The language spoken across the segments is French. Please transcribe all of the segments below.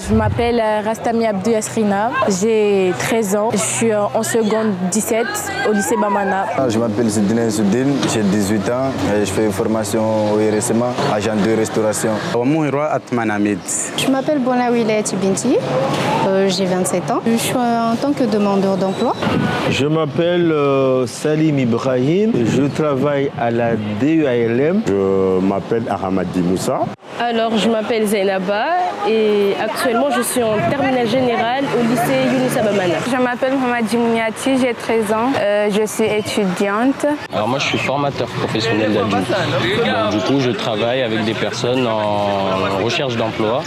Je m'appelle Rastami Abdou Yasrina, j'ai 13 ans, je suis en seconde 17 au lycée Bamana. Je m'appelle Sidine Soudine, j'ai 18 ans et je fais une formation au RSMA, agent de restauration. Je m'appelle Bonawile Tibinti, j'ai 27 ans, je suis en tant que demandeur d'emploi. Je m'appelle Salim Ibrahim, je travaille à la DEALM. Je m'appelle Ahamadi Moussa. Alors, je m'appelle Zainaba et actuellement je suis en terminale générale au lycée Younoussa Bamana. Je m'appelle Mohamed Mouniati, j'ai 13 ans, je suis étudiante. Alors moi je suis formateur professionnel d'adulte. Donc du coup je travaille avec des personnes en recherche d'emploi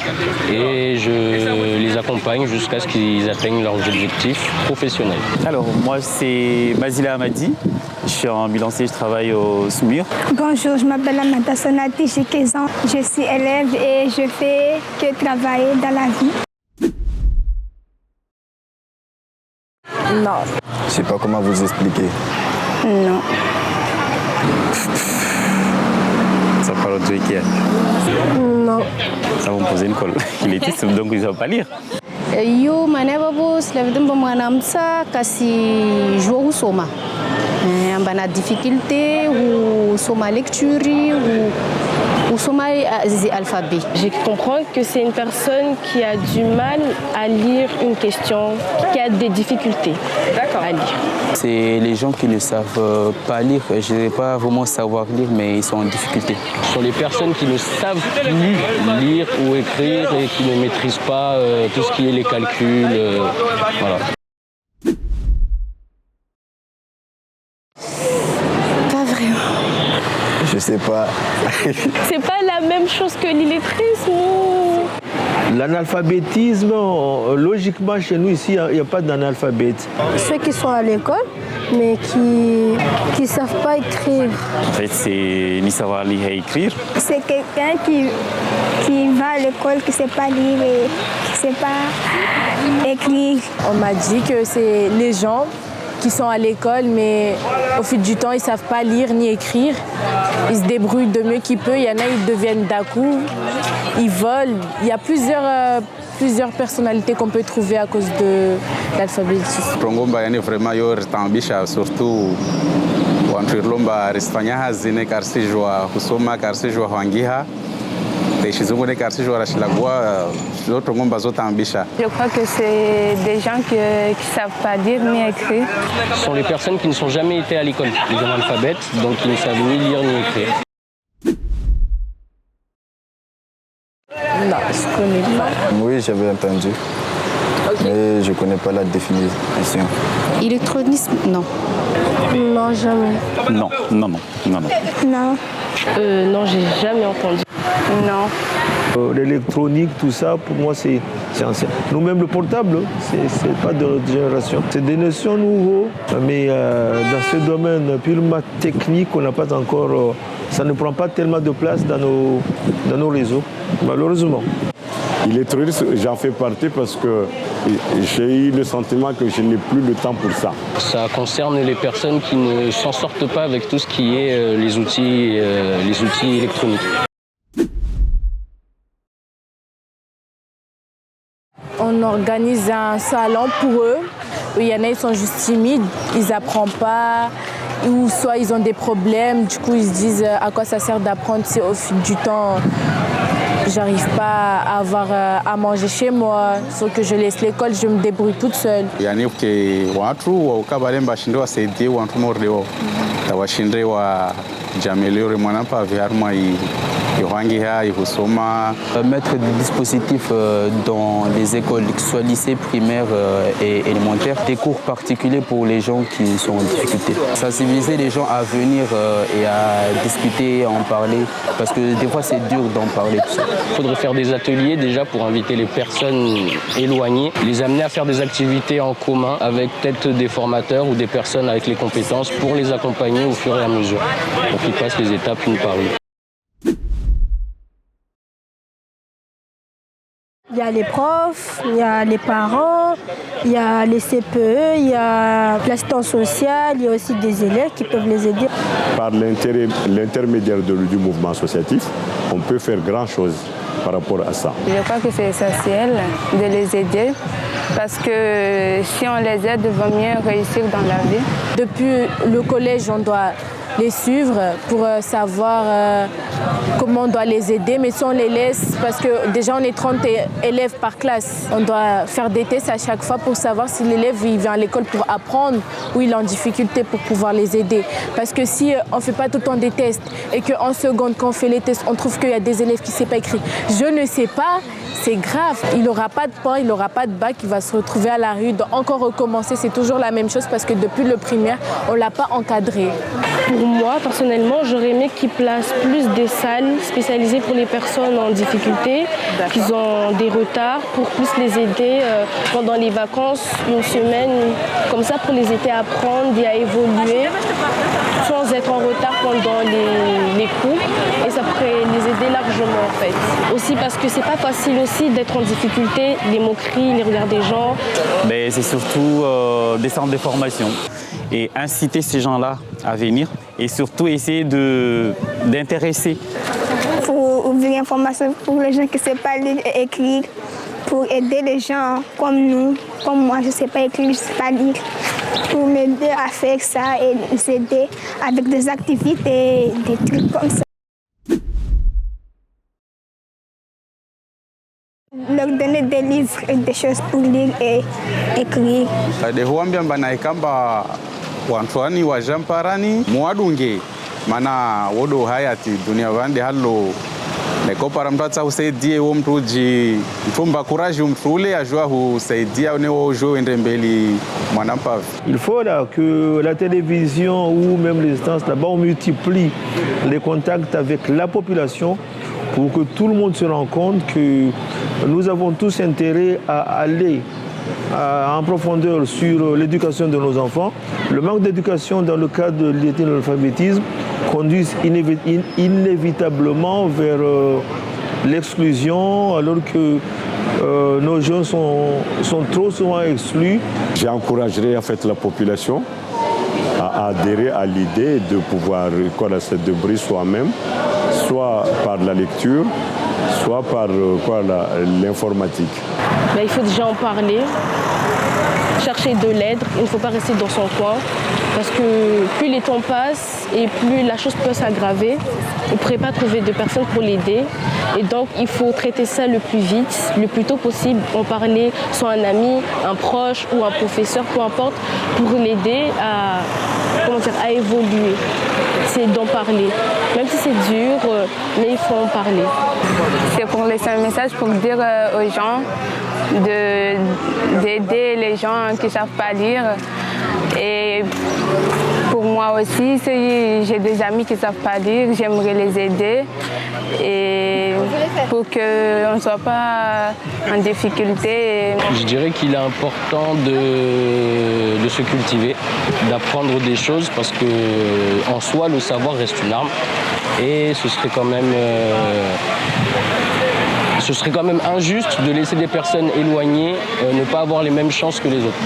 et je les accompagne jusqu'à ce qu'ils atteignent leurs objectifs professionnels. Alors moi c'est Mazila Hamadi, je suis ambulancier, je travaille au SMUR. Bonjour, je m'appelle Amata Sonati, j'ai 15 ans, je suis élève et je fais que travailler dans la vie. Non. Je ne sais pas comment vous expliquer. Non. Ça parle de qui? Non. Ça va me poser une colle. Il est triste, donc ils ne savent pas lire. Yo manebabo slavedemba mwanamsa kasi jour ou soma. Bana difficulté ou soma lecture ou soma alphabet. J'ai compris que c'est une personne qui a du mal à lire une question, qui a des difficultés à lire. C'est les gens qui ne savent pas lire, je ne vais pas vraiment savoir lire, mais ils sont en difficulté. Ce sont les personnes qui ne savent plus lire ou écrire et qui ne maîtrisent pas tout ce qui est les calculs. Voilà. Pas vraiment. Je sais pas. C'est pas la même chose que l'illettrisme ou... L'analphabétisme, logiquement chez nous ici, il n'y a pas d'analphabète. Ceux qui sont à l'école, mais qui ne savent pas écrire. En fait, c'est ni savoir lire et écrire. C'est quelqu'un qui va à l'école, qui ne sait pas lire et qui ne sait pas écrire. On m'a dit que c'est les gens qui sont à l'école, mais au fil du temps, ils ne savent pas lire ni écrire. Ils se débrouillent de mieux qu'ils peuvent. Il y en a, ils deviennent dakou, ils volent. Il y a plusieurs personnalités qu'on peut trouver à cause de l'alphabétisme. Vraiment, surtout Je crois que c'est des gens qui ne savent pas lire ni écrire. Ce sont les personnes qui ne sont jamais été à l'école, les analphabètes, donc qui ne savent ni lire ni écrire. Non, je ne connais pas. Oui, j'avais entendu. Okay. Mais je ne connais pas la définition. Électronisme, non. Non, jamais. Non. Non. Non, j'ai jamais entendu. Non. L'électronique, tout ça, pour moi, c'est ancien. Nous-mêmes, le portable, c'est pas de notre génération. C'est des notions nouvelles, mais dans ce domaine purement technique, on n'a pas encore... ça ne prend pas tellement de place dans nos réseaux, malheureusement. L'illettrisme, j'en fais partie parce que j'ai eu le sentiment que je n'ai plus le temps pour ça. Ça concerne les personnes qui ne s'en sortent pas avec tout ce qui est les outils électroniques. On organise un salon pour eux. Il y en a, ils sont juste timides, ils n'apprennent pas, ou soit ils ont des problèmes. Du coup, ils se disent à quoi ça sert d'apprendre si au fil du temps, j'arrive pas à avoir à manger chez moi, sauf que je laisse l'école, je me débrouille toute seule. Mettre des dispositifs dans les écoles, que ce soit lycée, primaire et élémentaire, des cours particuliers pour les gens qui sont en difficulté. Sensibiliser les gens à venir et à discuter, à en parler, parce que des fois c'est dur d'en parler tout ça. Il faudrait faire des ateliers déjà pour inviter les personnes éloignées, les amener à faire des activités en commun avec peut-être des formateurs ou des personnes avec les compétences pour les accompagner au fur et à mesure, pour qu'ils passent les étapes une par une. Il y a les profs, il y a les parents, il y a les CPE, il y a l'assistance sociale, il y a aussi des élèves qui peuvent les aider. Par l'intermédiaire du mouvement associatif, on peut faire grand-chose par rapport à ça. Je crois que c'est essentiel de les aider parce que si on les aide, il vaut mieux réussir dans la vie. Depuis le collège, on doit les suivre pour savoir comment on doit les aider. Mais si on les laisse, parce que déjà on est 30 élèves par classe, on doit faire des tests à chaque fois pour savoir si l'élève il vient à l'école pour apprendre ou il est en difficulté pour pouvoir les aider. Parce que si on ne fait pas tout le temps des tests et qu'en seconde, quand on fait les tests, on trouve qu'il y a des élèves qui ne savent pas écrire, je ne sais pas, c'est grave. Il n'aura pas de points, il n'aura pas de bac, il va se retrouver à la rue, doit encore recommencer. C'est toujours la même chose parce que depuis le primaire, on ne l'a pas encadré. Pour moi, personnellement, j'aurais aimé qu'ils placent plus des salles spécialisées pour les personnes en difficulté, qu'ils ont des retards, pour plus les aider pendant les vacances, une semaine, comme ça pour les aider à apprendre et à évoluer, sans être en retard pendant les cours. Et ça pourrait les aider largement en fait. Aussi parce que c'est pas facile aussi d'être en difficulté, les moqueries, les regards des gens. Mais c'est surtout des centres de formation et inciter ces gens-là à venir et surtout essayer d'intéresser. Pour ouvrir l'information pour les gens qui ne savent pas lire et écrire, pour aider les gens comme nous, comme moi, je ne sais pas écrire, je ne sais pas lire, pour m'aider à faire ça et nous aider avec des activités, des trucs comme ça. Leur donner des livres et des choses pour lire et écrire. Wantwani wa jamparani mwadunge mana wodo hayati dunia vande hallo nekopara mtatsa usaidie huo mtuji mtumba kuraji mtule ajua husaidia neo jo ende mbele mwanampavi. Il faut là que la télévision ou même les instances là-bas on multiplie les contacts avec la population pour que tout le monde se rende compte que nous avons tous intérêt à aller en profondeur sur l'éducation de nos enfants. Le manque d'éducation dans le cadre de l'alphabétisme conduit inévitablement vers l'exclusion alors que nos jeunes sont trop souvent exclus. J'encouragerais en fait la population à adhérer à l'idée de pouvoir connaître cette débris soi-même, soit par la lecture, soit par l'informatique. Il faut déjà en parler, chercher de l'aide, il ne faut pas rester dans son coin parce que plus les temps passent et plus la chose peut s'aggraver, on ne pourrait pas trouver de personnes pour l'aider et donc il faut traiter ça le plus vite, le plus tôt possible, en parler soit un ami, un proche ou un professeur, peu importe, pour l'aider à évoluer. C'est d'en parler, même si c'est dur, mais il faut en parler. C'est pour laisser un message pour dire aux gens d'aider les gens qui ne savent pas lire. Et pour moi aussi, si j'ai des amis qui ne savent pas lire, j'aimerais les aider. Et pour qu'on ne soit pas en difficulté. Je dirais qu'il est important de se cultiver, d'apprendre des choses parce qu'en soi, le savoir reste une arme. Et ce serait quand même injuste de laisser des personnes éloignées ne pas avoir les mêmes chances que les autres.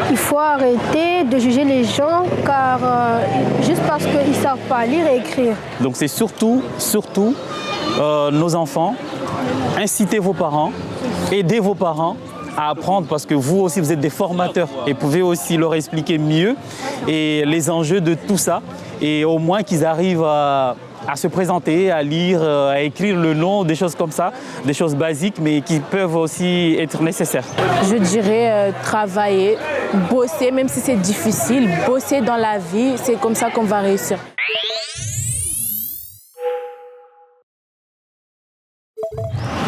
Il faut arrêter de juger les gens car juste parce qu'ils ne savent pas lire et écrire. Donc c'est surtout nos enfants, incitez vos parents, aidez vos parents à apprendre parce que vous aussi vous êtes des formateurs et pouvez aussi leur expliquer mieux et les enjeux de tout ça et au moins qu'ils arrivent à se présenter, à lire, à écrire le nom, des choses comme ça, des choses basiques mais qui peuvent aussi être nécessaires. Je dirais travailler, bosser, même si c'est difficile, bosser dans la vie, c'est comme ça qu'on va réussir.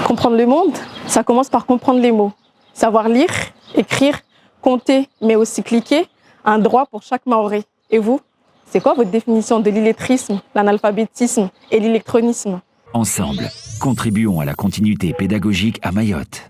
Comprendre le monde, ça commence par comprendre les mots. Savoir lire, écrire, compter, mais aussi cliquer, un droit pour chaque Mahorais. Et vous, c'est quoi votre définition de l'illettrisme, l'analphabétisme et l'électronisme ? Ensemble, contribuons à la continuité pédagogique à Mayotte.